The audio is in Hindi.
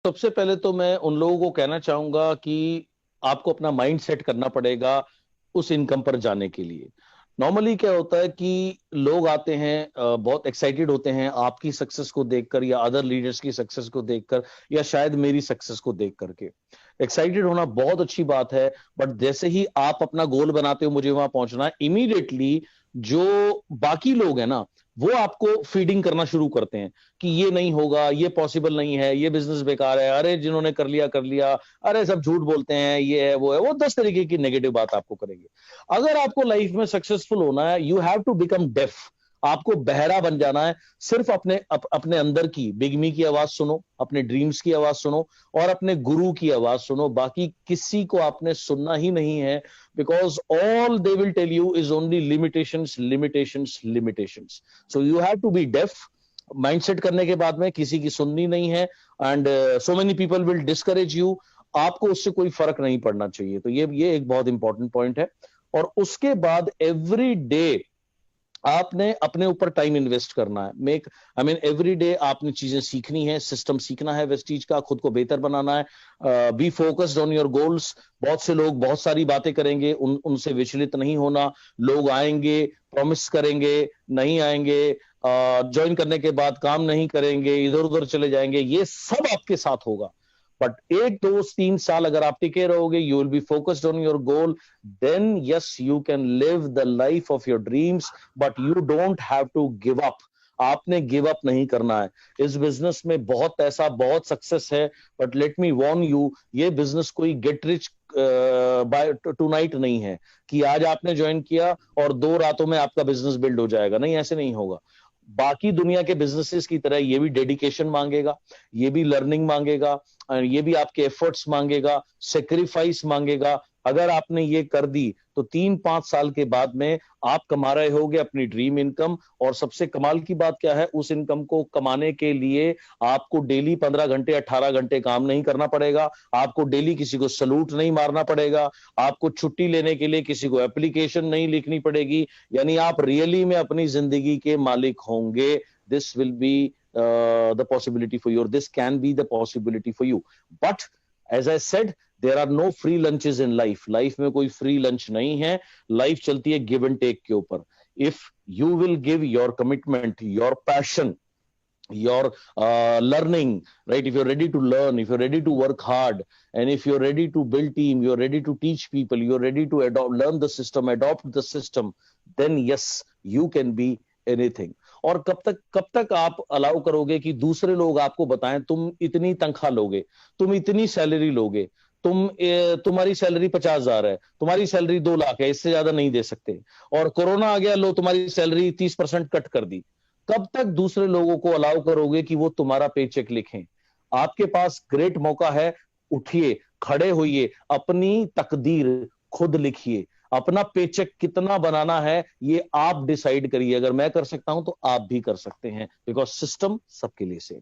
सबसे पहले तो मैं उन लोगों को कहना चाहूंगा कि आपको अपना माइंड सेट करना पड़ेगा उस इनकम पर जाने के लिए। नॉर्मली क्या होता है कि लोग आते हैं, बहुत एक्साइटेड होते हैं आपकी सक्सेस को देखकर या अदर लीडर्स की सक्सेस को देखकर या शायद मेरी सक्सेस को देख करके। एक्साइटेड होना बहुत अच्छी बात है, बट जैसे ही आप अपना गोल बनाते हो मुझे वहां पहुंचना है, इमीडिएटली जो बाकी लोग हैं ना, वो आपको फीडिंग करना शुरू करते हैं कि ये नहीं होगा, ये पॉसिबल नहीं है, ये बिजनेस बेकार है, अरे जिन्होंने कर लिया, अरे सब झूठ बोलते हैं, ये है वो है, वो 10 तरीके की नेगेटिव बात आपको करेंगे। अगर आपको लाइफ में सक्सेसफुल होना है, you have to become deaf. आपको बहरा बन जाना है। सिर्फ अपने अंदर की बिग मी की आवाज सुनो, अपने ड्रीम्स की आवाज सुनो और अपने गुरु की आवाज सुनो। बाकी किसी को आपने सुनना ही नहीं है, because all they will tell you is only limitations limitations limitations. So you have to be deaf. Mindset करने के बाद में किसी की सुननी नहीं है, and so many people will discourage you. आपको उससे कोई फर्क नहीं पड़ना चाहिए। तो ये एक बहुत इंपॉर्टेंट पॉइंट है। और उसके बाद एवरी डे आपने अपने ऊपर टाइम इन्वेस्ट करना है। Make I mean every day आपने चीजें सीखनी है, सिस्टम सीखना है वेस्टीज का, खुद को बेहतर बनाना है। B focused on your goals. बहुत से लोग बहुत सारी बातें करेंगे, उनसे विचलित नहीं होना। लोग आएंगे, प्रॉमिस करेंगे, नहीं आएंगे, ज्वाइन करने के बाद काम नहीं करेंगे, इधर उधर चले जाएंगे, ये सब आपके साथ होगा। बट 1 2 3 साल अगर आप टिके रहोगे, you will be focused on your goal, then yes you can live the life of your dreams. But you don't have to give up. आपने गिव अप नहीं करना है। इस बिजनेस में बहुत पैसा, बहुत सक्सेस है, but let me warn you, ये बिजनेस कोई get rich by tonight नहीं है कि आज आपने ज्वाइन किया और 2 रातों में आपका बिजनेस बिल्ड हो जाएगा। नहीं, ऐसे नहीं होगा। बाकी दुनिया के बिजनेसेस की तरह ये भी डेडिकेशन मांगेगा, ये भी लर्निंग मांगेगा, ये भी आपके एफर्ट्स मांगेगा, सेक्रीफाइस मांगेगा। अगर आपने ये कर दी तो 3 5 साल के बाद में आप कमा रहे होगे अपनी ड्रीम इनकम। और सबसे कमाल की बात क्या है, उस इनकम को कमाने के लिए आपको डेली 15 घंटे 18 घंटे काम नहीं करना पड़ेगा। आपको डेली किसी को सलूट नहीं मारना पड़ेगा। आपको छुट्टी लेने के लिए किसी को एप्लीकेशन नहीं लिखनी पड़ेगी। यानी आप रियली में अपनी जिंदगी के मालिक होंगे। This will be the possibility for you, or this can be the possibility for you. But as I said, there are no free lunches in life. Life में कोई free lunch नहीं है। Life चलती है give and take के ऊपर। If you will give your commitment, your passion, your learning, right? If you're ready to learn, if you're ready to work hard, and if you're ready to build team, you're ready to teach people, you're ready to learn the system, adopt the system, then yes, you can be anything. और कब तक आप अलाउ करोगे कि दूसरे लोग आपको बताएं तुम इतनी तनख्वाह लोगे, तुम इतनी सैलरी लोगे, तुम्हारी सैलरी 50,000 है, तुम्हारी सैलरी 2 लाख है, इससे ज्यादा नहीं दे सकते। और कोरोना आ गया, लो तुम्हारी सैलरी 30% कट कर दी। कब तक दूसरे लोगों को अलाउ करोगे कि वो तुम्हारा पे चेक लिखें? आपके पास ग्रेट मौका है। उठिए, खड़े होइए, अपनी तकदीर खुद लिखिए। अपना पेचेक कितना बनाना है ये आप डिसाइड करिए। अगर मैं कर सकता हूं तो आप भी कर सकते हैं, बिकॉज सिस्टम सबके लिए सेम।